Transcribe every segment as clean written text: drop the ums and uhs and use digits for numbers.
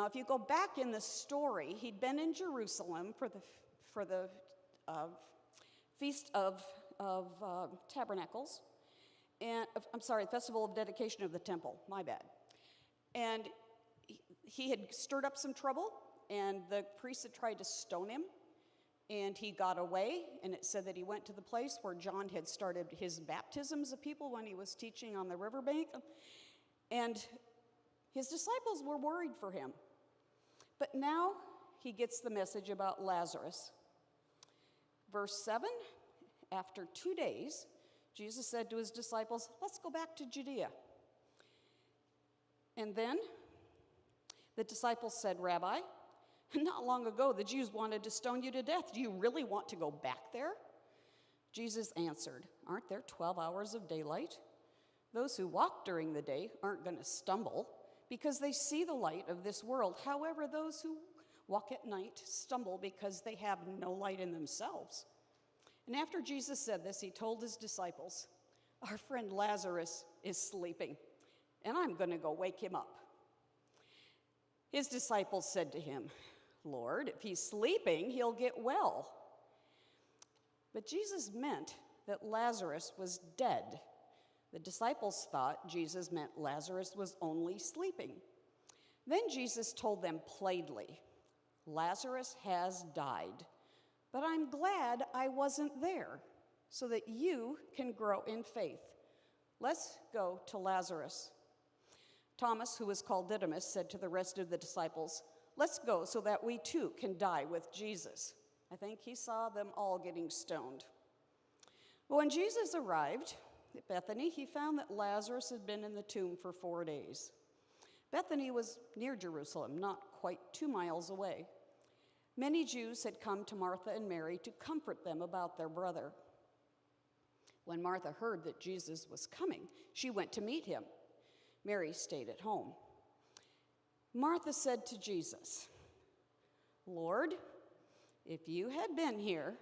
if you go back in the story, he'd been in Jerusalem for the Feast of Tabernacles, and I'm sorry, the Festival of Dedication of the Temple, my bad. And he had stirred up some trouble, and the priests had tried to stone him, and he got away, and it said that he went to the place where John had started his baptisms of people when he was teaching on the riverbank, and his disciples were worried for him. But now he gets the message about Lazarus. Verse 7, after 2 days, Jesus said to his disciples, let's go back to Judea. And then the disciples said, Rabbi, not long ago the Jews wanted to stone you to death. Do you really want to go back there? Jesus answered, aren't there 12 hours of daylight? Those who walk during the day aren't going to stumble because they see the light of this world. However, those who walk at night stumble because they have no light in themselves. And after Jesus said this, he told his disciples, our friend Lazarus is sleeping, and I'm going to go wake him up. His disciples said to him, Lord, if he's sleeping, he'll get well. But Jesus meant that Lazarus was dead. The disciples thought Jesus meant Lazarus was only sleeping. Then Jesus told them plainly, Lazarus has died, but I'm glad I wasn't there so that you can grow in faith. Let's go to Lazarus. Thomas, who was called Didymus, said to the rest of the disciples, let's go so that we too can die with Jesus. I think he saw them all getting stoned. But when Jesus arrived at Bethany, he found that Lazarus had been in the tomb for 4 days. Bethany was near Jerusalem, not quite 2 miles away. Many Jews had come to Martha and Mary to comfort them about their brother. When Martha heard that Jesus was coming, she went to meet him. Mary stayed at home. Martha said to Jesus, Lord, if you had been here,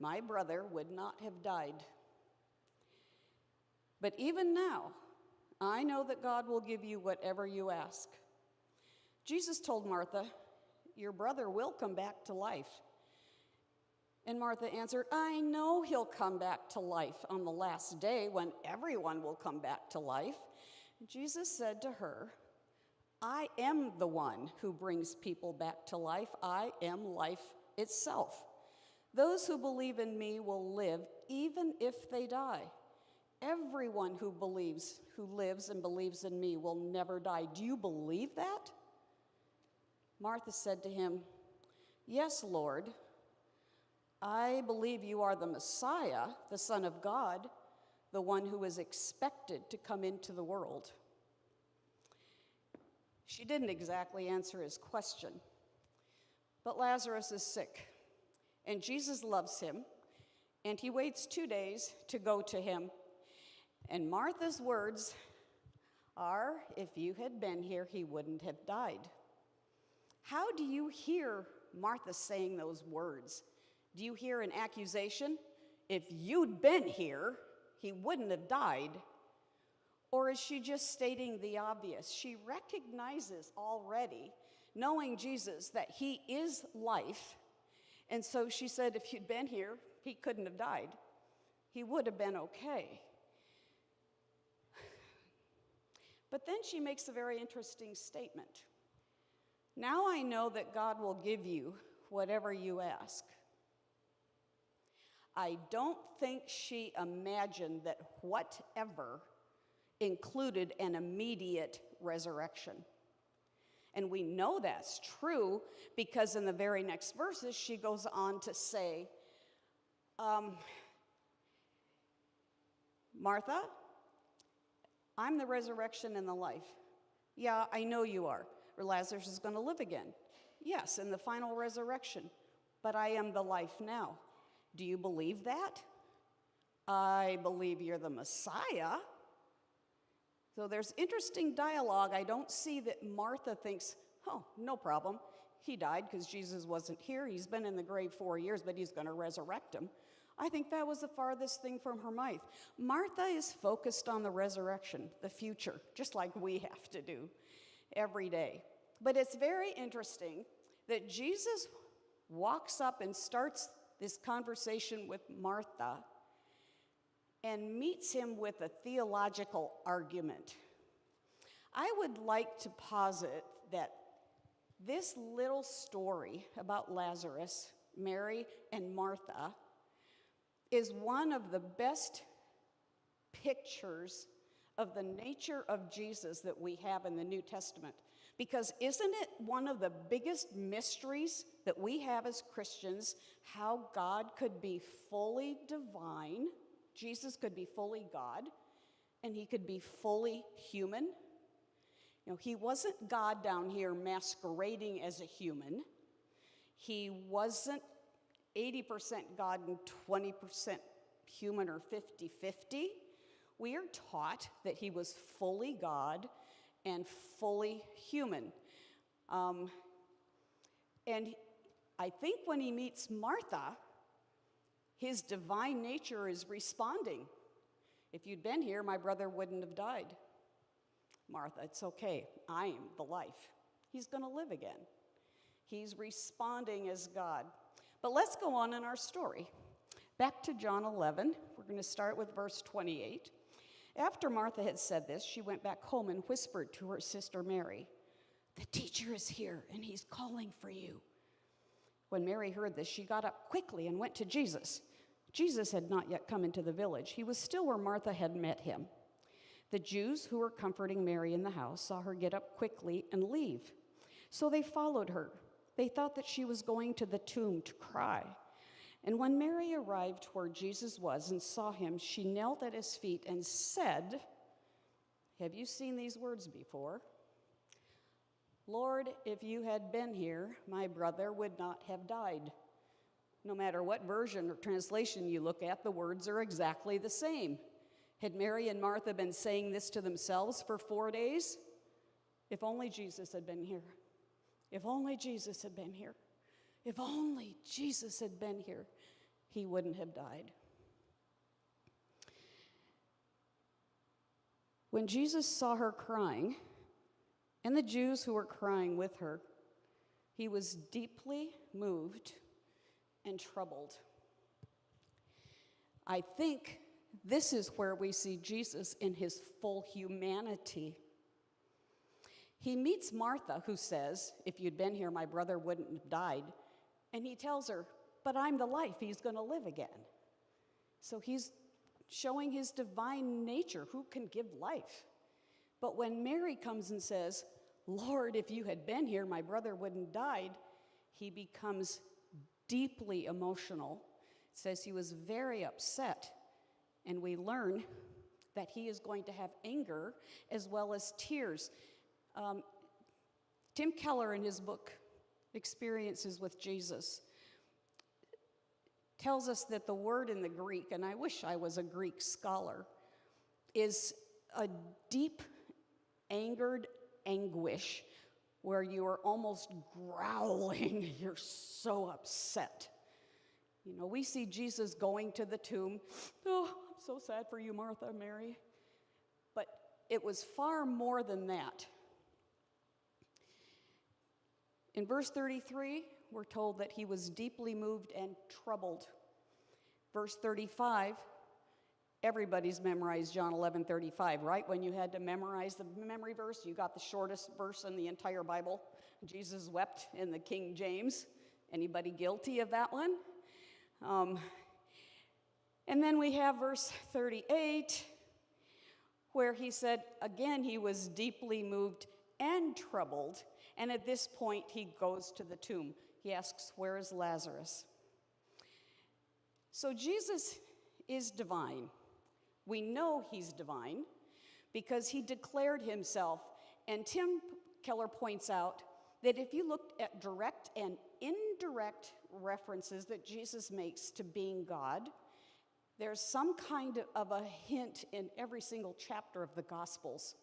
my brother would not have died. But even now, I know that God will give you whatever you ask. Jesus told Martha, your brother will come back to life. And Martha answered, I know he'll come back to life on the last day when everyone will come back to life. And Jesus said to her, I am the one who brings people back to life. I am life itself. Those who believe in me will live even if they die. Everyone who lives and believes in me will never die. Do you believe that? Martha said to him, yes, Lord. I believe you are the Messiah, the Son of God, the one who is expected to come into the world. She didn't exactly answer his question, but Lazarus is sick, and Jesus loves him, and he waits 2 days to go to him. And Martha's words are, if you had been here, he wouldn't have died. How do you hear Martha saying those words? Do you hear an accusation? If you'd been here, he wouldn't have died. Or is she just stating the obvious? She recognizes already, knowing Jesus, that he is life. And so she said, if you'd been here, he couldn't have died. He would have been okay. But then she makes a very interesting statement. Now I know that God will give you whatever you ask. I don't think she imagined that whatever included an immediate resurrection. And we know that's true because in the very next verses, she goes on to say, Martha, I'm the resurrection and the life. Yeah, I know you are. Or Lazarus is going to live again. Yes, in the final resurrection. But I am the life now. Do you believe that? I believe you're the Messiah. So there's interesting dialogue. I don't see that Martha thinks, oh, no problem. He died because Jesus wasn't here. He's been in the grave 4 years, but he's going to resurrect him. I think that was the farthest thing from her mind. Martha is focused on the resurrection, the future, just like we have to do every day. But it's very interesting that Jesus walks up and starts this conversation with Martha and meets him with a theological argument. I would like to posit that this little story about Lazarus, Mary, and Martha is one of the best pictures of the nature of Jesus that we have in the New Testament. Because isn't it one of the biggest mysteries that we have as Christians, how God could be fully divine, Jesus could be fully God, and he could be fully human? You know, he wasn't God down here masquerading as a human. He wasn't 80% God and 20% human or 50-50. We are taught that he was fully God and fully human. And I think when he meets Martha, his divine nature is responding. If you'd been here, my brother wouldn't have died. Martha, it's okay. I am the life. He's going to live again. He's responding as God. But let's go on in our story. Back to John 11. We're going to start with verse 28. After Martha had said this, she went back home and whispered to her sister Mary, "The teacher is here, and he's calling for you." When Mary heard this, she got up quickly and went to Jesus. Jesus had not yet come into the village. He was still where Martha had met him. The Jews who were comforting Mary in the house saw her get up quickly and leave. So they followed her. They thought that she was going to the tomb to cry. And when Mary arrived where Jesus was and saw him, she knelt at his feet and said, have you seen these words before? Lord, if you had been here, my brother would not have died. No matter what version or translation you look at, the words are exactly the same. Had Mary and Martha been saying this to themselves for 4 days? If only Jesus had been here. If only Jesus had been here. If only Jesus had been here, he wouldn't have died. When Jesus saw her crying, and the Jews who were crying with her, he was deeply moved and troubled. I think this is where we see Jesus in his full humanity. He meets Martha, who says, if you'd been here, my brother wouldn't have died. And he tells her, but I'm the life, he's going to live again. So he's showing his divine nature, who can give life. But when Mary comes and says, Lord, if you had been here, my brother wouldn't have died, he becomes deeply emotional. It says he was very upset. And we learn that he is going to have anger as well as tears. Tim Keller, in his book, Experiences with Jesus, tells us that the word in the Greek, and I wish I was a Greek scholar, is a deep, angered anguish where you are almost growling. You're so upset. You know, we see Jesus going to the tomb. Oh, I'm so sad for you, Martha, Mary. But it was far more than that. In verse 33, we're told that he was deeply moved and troubled. Verse 35, everybody's memorized John 11:35, right? When you had to memorize the memory verse, you got the shortest verse in the entire Bible. Jesus wept in the King James. Anybody guilty of that one? And then we have verse 38, where he said, again, he was deeply moved and troubled. And at this point, he goes to the tomb. He asks, where is Lazarus? So Jesus is divine. We know he's divine because he declared himself. And Tim Keller points out that if you looked at direct and indirect references that Jesus makes to being God, there's some kind of a hint in every single chapter of the Gospels.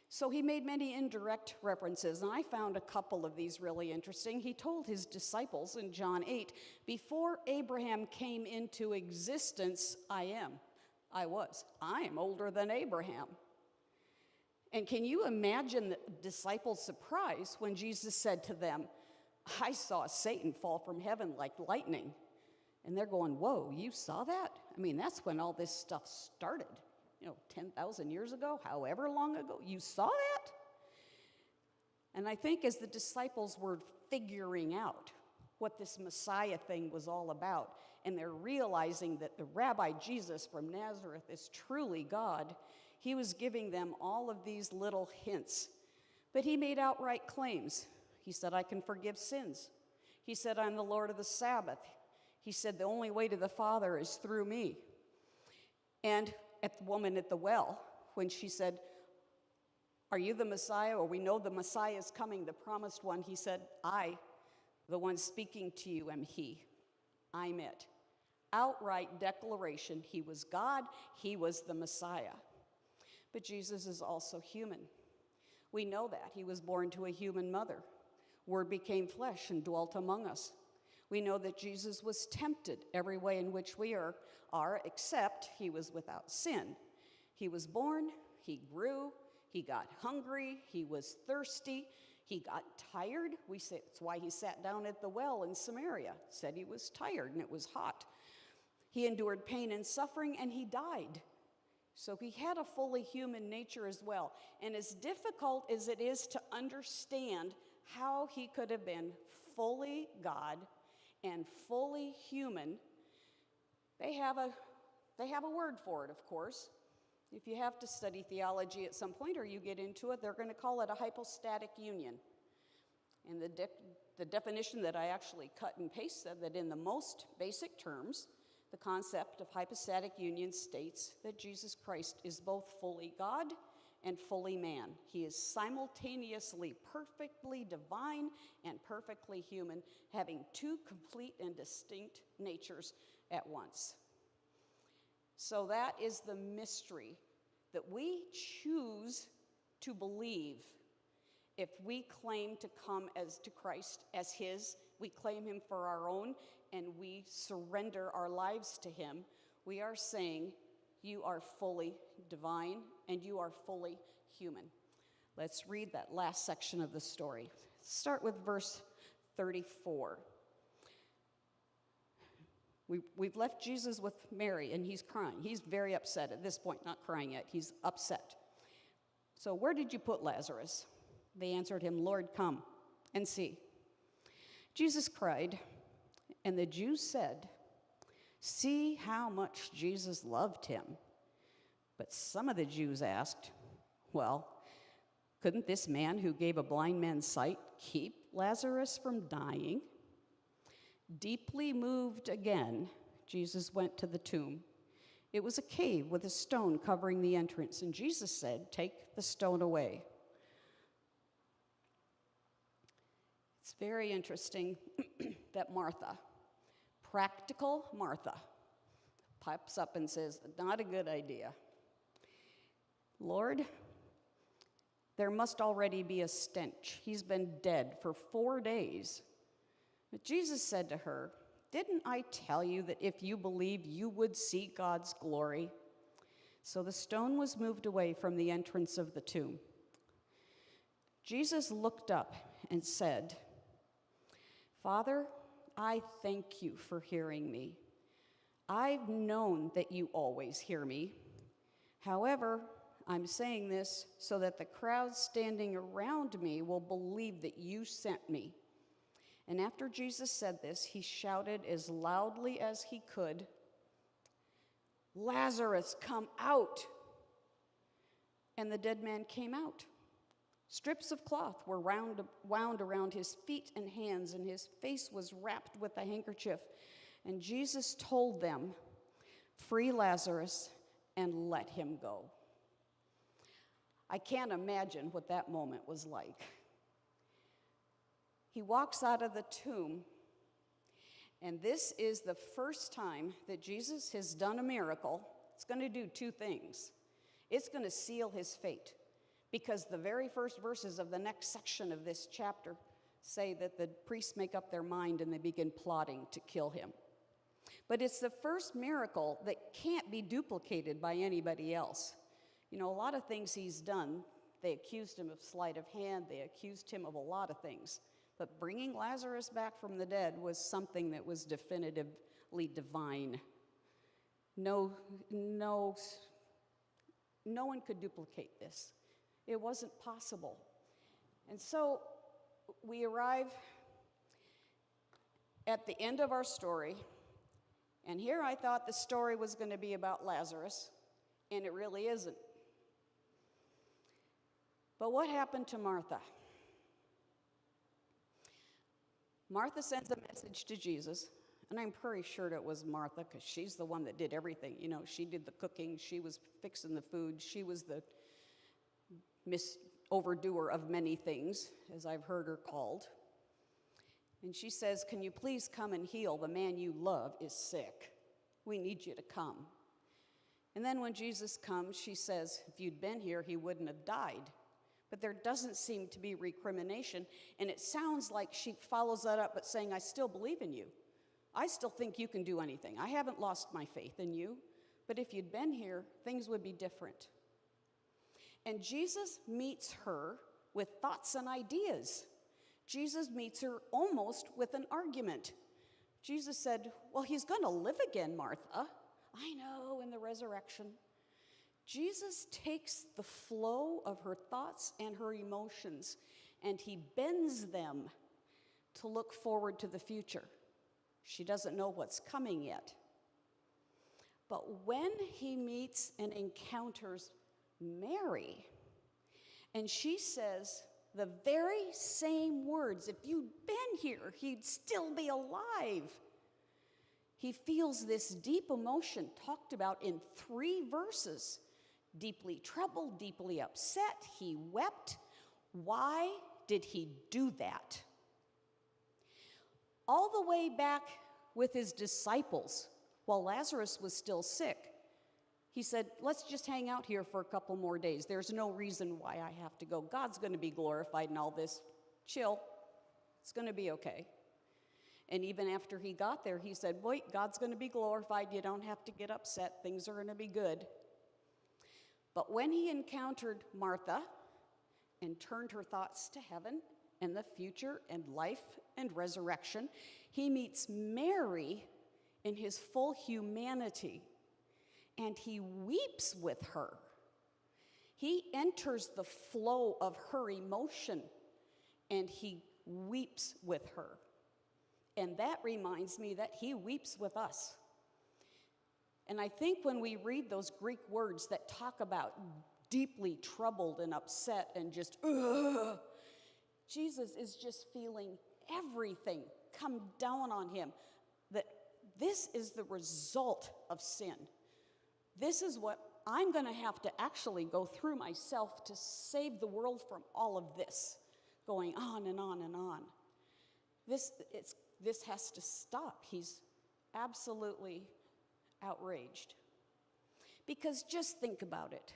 So he made many indirect references, and I found a couple of these really interesting. He told his disciples in John 8, before Abraham came into existence, I am. I was. I am older than Abraham. And can you imagine the disciples' surprise when Jesus said to them, I saw Satan fall from heaven like lightning. And they're going, whoa, you saw that? I mean, that's when all this stuff started. 10,000 years ago, however long ago, you saw that? And I think as the disciples were figuring out what this Messiah thing was all about, and they're realizing that the Rabbi Jesus from Nazareth is truly God, he was giving them all of these little hints. But he made outright claims. He said, I can forgive sins. He said, I'm the Lord of the Sabbath. He said, the only way to the Father is through me. And at the woman at the well, when she said, are you the Messiah? Or we know the Messiah is coming, the promised one. He said, I, the one speaking to you, am he. I'm it. Outright declaration. He was God. He was the Messiah. But Jesus is also human. We know that. He was born to a human mother. Word became flesh and dwelt among us. We know that Jesus was tempted every way in which we are, except he was without sin. He was born, he grew, he got hungry, he was thirsty, he got tired. We say that's why he sat down at the well in Samaria, said he was tired and it was hot. He endured pain and suffering and he died. So he had a fully human nature as well. And as difficult as it is to understand how he could have been fully God and fully human, they have a word for it, of course. If you have to study theology at some point or you get into it, they're going to call it a hypostatic union. And the definition that I actually cut and paste said that in the most basic terms, the concept of hypostatic union states that Jesus Christ is both fully God and fully man. He is simultaneously perfectly divine and perfectly human, having two complete and distinct natures at once. So that is the mystery that we choose to believe. If we claim to come to Christ as his, we claim him for our own, and we surrender our lives to him, we are saying, you are fully divine and you are fully human. Let's read that last section of the story. Start with verse 34. We've left Jesus with Mary, and he's crying. He's very upset at this point, not crying yet. He's upset. So where did you put Lazarus? They answered him, Lord, come and see. Jesus cried, and the Jews said, see how much Jesus loved him. But some of the Jews asked, well, couldn't this man who gave a blind man sight keep Lazarus from dying? Deeply moved again, Jesus went to the tomb. It was a cave with a stone covering the entrance, and Jesus said, take the stone away. It's very interesting that Martha, practical Martha, pipes up and says, not a good idea. Lord, there must already be a stench. He's been dead for 4 days. But Jesus said to her, didn't I tell you that if you believe, you would see God's glory? So the stone was moved away from the entrance of the tomb. Jesus looked up and said, Father, I thank you for hearing me. I've known that you always hear me. However, I'm saying this so that the crowd standing around me will believe that you sent me. And after Jesus said this, he shouted as loudly as he could, Lazarus, come out! And the dead man came out. Strips of cloth were wound around his feet and hands, and his face was wrapped with a handkerchief. And Jesus told them, free Lazarus and let him go. I can't imagine what that moment was like. He walks out of the tomb, and this is the first time that Jesus has done a miracle. It's going to do two things. It's going to seal his fate, because the very first verses of the next section of this chapter say that the priests make up their mind and they begin plotting to kill him. But it's the first miracle that can't be duplicated by anybody else. You know, a lot of things he's done, They accused him of sleight of hand. They accused him of a lot of things. But bringing Lazarus back from the dead was something that was definitively divine. No one could duplicate this. It wasn't possible. And so we arrive at the end of our story, and here I thought the story was going to be about Lazarus, and it really isn't. But what happened to Martha? Martha sends a message to Jesus, and I'm pretty sure it was Martha because she's the one that did everything. You know, she did the cooking, she was fixing the food, she was the overdoer of many things, as I've heard her called. And she says, "Can you please come and heal? The man you love is sick. We need you to come." And then when Jesus comes, she says, "If you'd been here, he wouldn't have died." But there doesn't seem to be recrimination, and it sounds like she follows that up by saying, "I still believe in you. I still think you can do anything. I haven't lost my faith in you, but if you'd been here, things would be different." And Jesus meets her with thoughts and ideas. Jesus meets her almost with an argument. Jesus said, "Well, he's going to live again, Martha." I know, in the resurrection. Jesus takes the flow of her thoughts and her emotions, and he bends them to look forward to the future. She doesn't know what's coming yet. But when he meets and encounters Mary, and she says the very same words, "If you'd been here, he'd still be alive." He feels this deep emotion talked about in 3 verses. Deeply troubled, deeply upset, he wept. Why did he do that? All the way back with his disciples, while Lazarus was still sick, he said, "Let's just hang out here for a couple more days. There's no reason why I have to go. God's going to be glorified in all this. Chill. It's going to be okay." And even after he got there, he said, "Wait, God's going to be glorified. You don't have to get upset. Things are going to be good." But when he encountered Martha and turned her thoughts to heaven and the future and life and resurrection, he meets Mary in his full humanity, and he weeps with her. He enters the flow of her emotion, and he weeps with her. And that reminds me that he weeps with us. And I think when we read those Greek words that talk about deeply troubled and upset and just, ugh, Jesus is just feeling everything come down on him. That this is the result of sin. This is what I'm going to have to actually go through myself to save the world from all of this, going on and on and on. This has to stop. He's absolutely outraged. Because just think about it.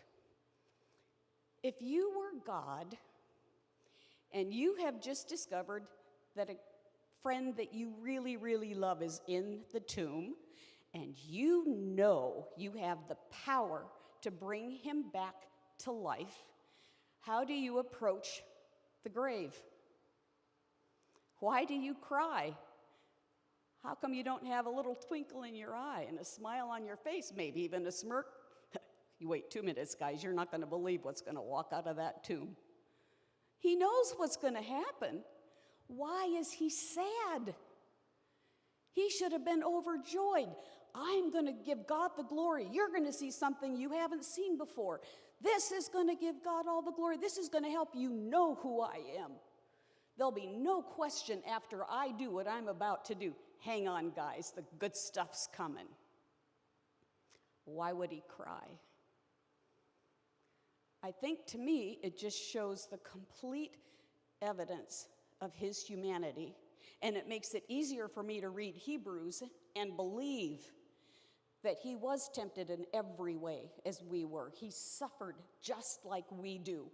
If you were God and you have just discovered that a friend that you really, really love is in the tomb, and you know you have the power to bring him back to life, how do you approach the grave? Why do you cry? How come you don't have a little twinkle in your eye and a smile on your face, maybe even a smirk? You wait 2 minutes, guys. You're not going to believe what's going to walk out of that tomb. He knows what's going to happen. Why is he sad? He should have been overjoyed. I'm going to give God the glory. You're going to see something you haven't seen before. This is going to give God all the glory. This is going to help you know who I am. There'll be no question after I do what I'm about to do. Hang on, guys, the good stuff's coming. Why would he cry? I think to me, it just shows the complete evidence of his humanity, and it makes it easier for me to read Hebrews and believe that he was tempted in every way as we were. He suffered just like we do.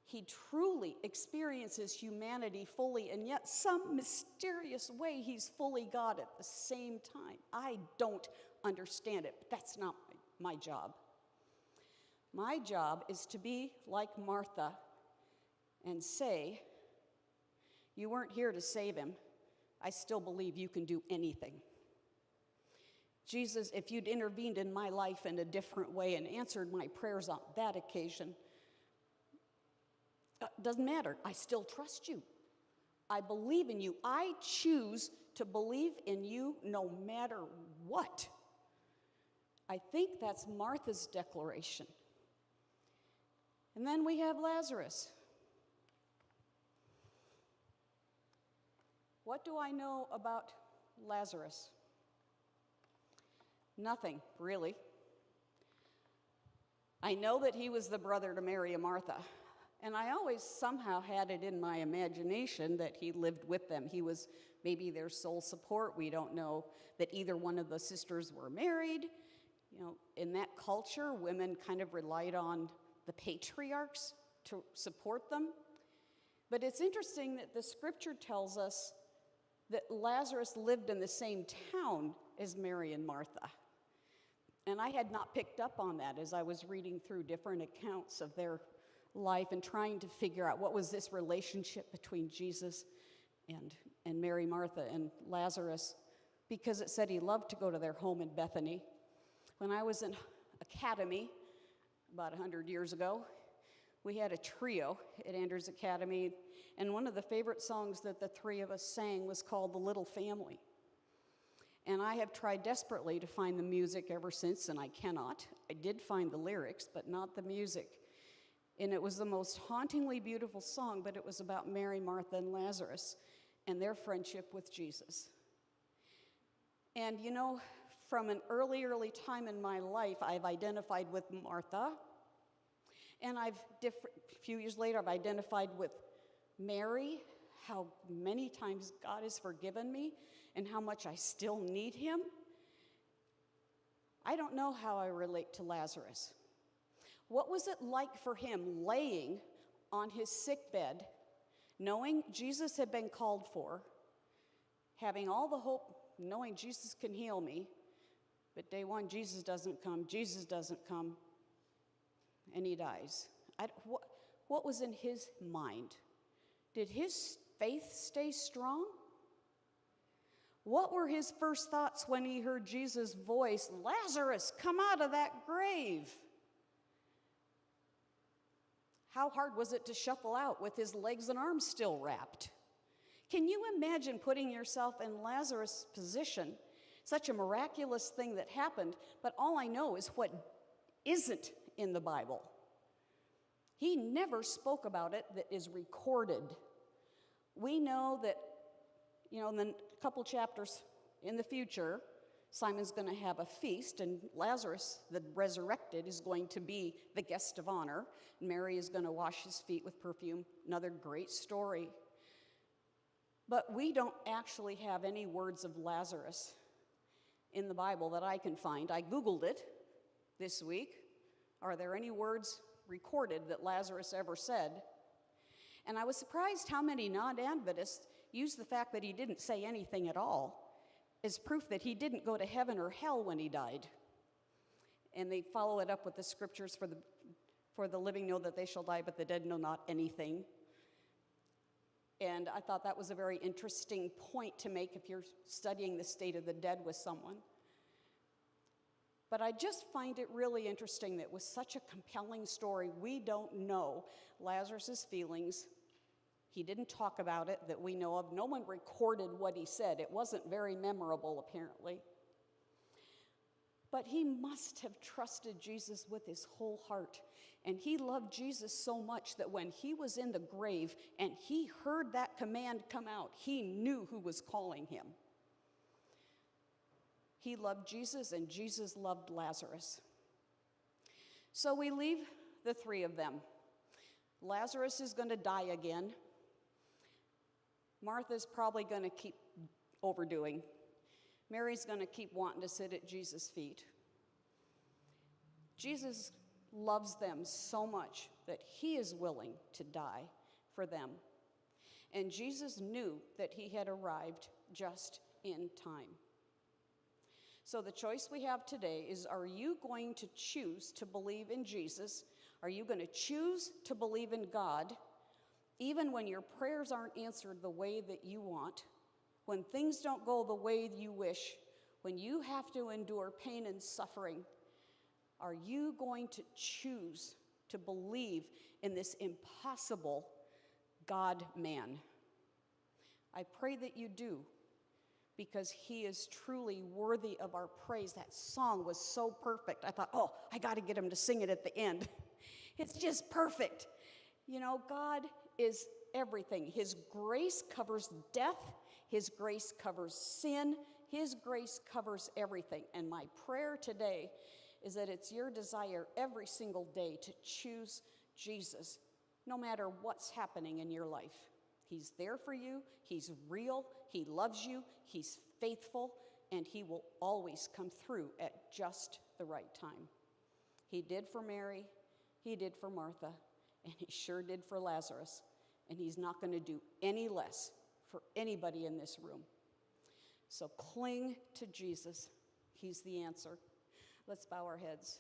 He truly experiences humanity fully, and yet some mysterious way he's fully God at the same time. I don't understand it, but that's not my job. My job is to be like Martha and say, you weren't here to save him. I still believe you can do anything. Jesus, if you'd intervened in my life in a different way and answered my prayers on that occasion, doesn't matter. I still trust you. I believe in you. I choose to believe in you no matter what. I think that's Martha's declaration. And then we have Lazarus. What do I know about Lazarus? Nothing, really. I know that he was the brother to Mary and Martha, and I always somehow had it in my imagination that he lived with them. He was maybe their sole support. We don't know that either one of the sisters were married. You know, in that culture, women kind of relied on the patriarchs to support them. But it's interesting that the scripture tells us that Lazarus lived in the same town as Mary and Martha. And I had not picked up on that as I was reading through different accounts of their life and trying to figure out what was this relationship between Jesus and Mary, Martha, and Lazarus, because it said he loved to go to their home in Bethany. When I was in academy about 100 years ago, we had a trio at Andrews Academy, and one of the favorite songs that the three of us sang was called The Little Family. And I have tried desperately to find the music ever since, and I cannot. I did find the lyrics, but not the music. And it was the most hauntingly beautiful song, but it was about Mary, Martha, and Lazarus and their friendship with Jesus. And you know, from an early time in my life, I've identified with Martha, and a few years later, I've identified with Mary, how many times God has forgiven me, and how much I still need him. I don't know how I relate to Lazarus. What was it like for him laying on his sick bed, knowing Jesus had been called for, having all the hope, knowing Jesus can heal me, but day one, Jesus doesn't come, and he dies. What was in his mind? Did his faith stay strong? What were his first thoughts when he heard Jesus' voice, Lazarus, come out of that grave? How hard was it to shuffle out with his legs and arms still wrapped? Can you imagine putting yourself in Lazarus' position? Such a miraculous thing that happened, but all I know is what isn't in the Bible. He never spoke about it that is recorded. We know that, you know, in the couple chapters in the future, Simon's going to have a feast, and Lazarus, the resurrected, is going to be the guest of honor. Mary is going to wash his feet with perfume. Another great story. But we don't actually have any words of Lazarus in the Bible that I can find. I Googled it this week. Are there any words recorded that Lazarus ever said? And I was surprised how many non-Adventists use the fact that he didn't say anything at all as proof that he didn't go to heaven or hell when he died. And they follow it up with the scriptures, for the living know that they shall die, but the dead know not anything. And I thought that was a very interesting point to make if you're studying the state of the dead with someone. But I just find it really interesting that with such a compelling story, we don't know Lazarus' feelings. He didn't talk about it that we know of. No one recorded what he said. It wasn't very memorable, apparently. But he must have trusted Jesus with his whole heart. And he loved Jesus so much that when he was in the grave and he heard that command come out, he knew who was calling him. He loved Jesus, and Jesus loved Lazarus. So we leave the three of them. Lazarus is going to die again. Martha's probably going to keep overdoing. Mary's going to keep wanting to sit at Jesus' feet. Jesus loves them so much that he is willing to die for them. And Jesus knew that he had arrived just in time. So the choice we have today is, are you going to choose to believe in Jesus? Are you going to choose to believe in God? Even when your prayers aren't answered the way that you want, when things don't go the way you wish, when you have to endure pain and suffering, are you going to choose to believe in this impossible God-man? I pray that you do, because he is truly worthy of our praise. That song was so perfect. I thought, oh, I got to get him to sing it at the end. It's just perfect. You know, God is everything. His grace covers death. His grace covers sin. His grace covers everything. And my prayer today is that it's your desire every single day to choose Jesus, no matter what's happening in your life. He's there for you. He's real. He loves you. He's faithful. And he will always come through at just the right time. He did for Mary. He did for Martha. And he sure did for Lazarus. And he's not going to do any less for anybody in this room. So cling to Jesus. He's the answer. Let's bow our heads.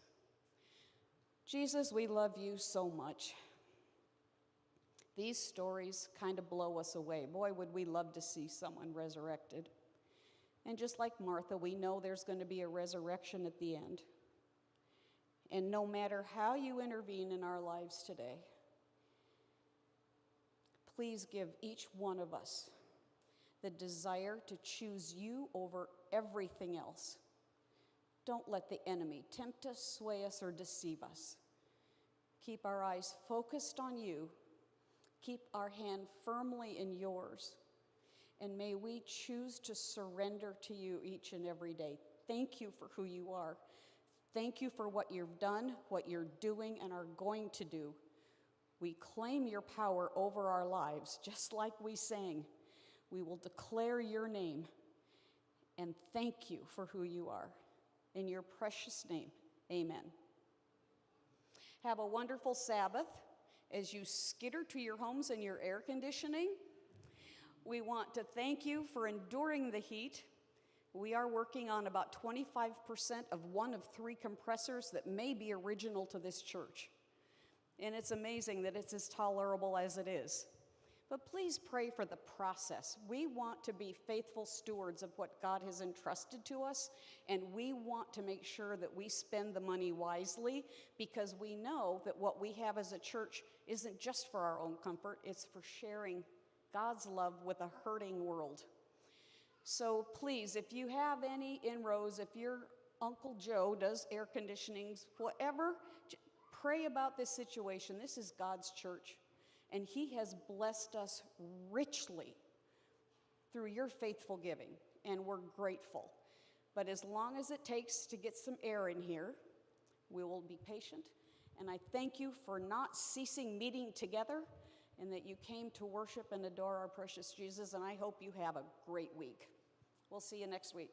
Jesus, we love you so much. These stories kind of blow us away. Boy, would we love to see someone resurrected. And just like Martha, we know there's going to be a resurrection at the end. And no matter how you intervene in our lives today, please give each one of us the desire to choose you over everything else. Don't let the enemy tempt us, sway us, or deceive us. Keep our eyes focused on you. Keep our hand firmly in yours. And may we choose to surrender to you each and every day. Thank you for who you are. Thank you for what you've done, what you're doing, and are going to do. We claim your power over our lives, just like we sang. We will declare your name and thank you for who you are. In your precious name, amen. Have a wonderful Sabbath as you skitter to your homes and your air conditioning. We want to thank you for enduring the heat. We are working on about 25% of one of 3 compressors that may be original to this church. And it's amazing that it's as tolerable as it is. But please pray for the process. We want to be faithful stewards of what God has entrusted to us, and we want to make sure that we spend the money wisely, because we know that what we have as a church isn't just for our own comfort, it's for sharing God's love with a hurting world. So please, if you have any inroads, if your Uncle Joe does air conditionings, whatever, pray about this situation. This is God's church. And he has blessed us richly through your faithful giving, and we're grateful. But as long as it takes to get some air in here, we will be patient. And I thank you for not ceasing meeting together, and that you came to worship and adore our precious Jesus, and I hope you have a great week. We'll see you next week.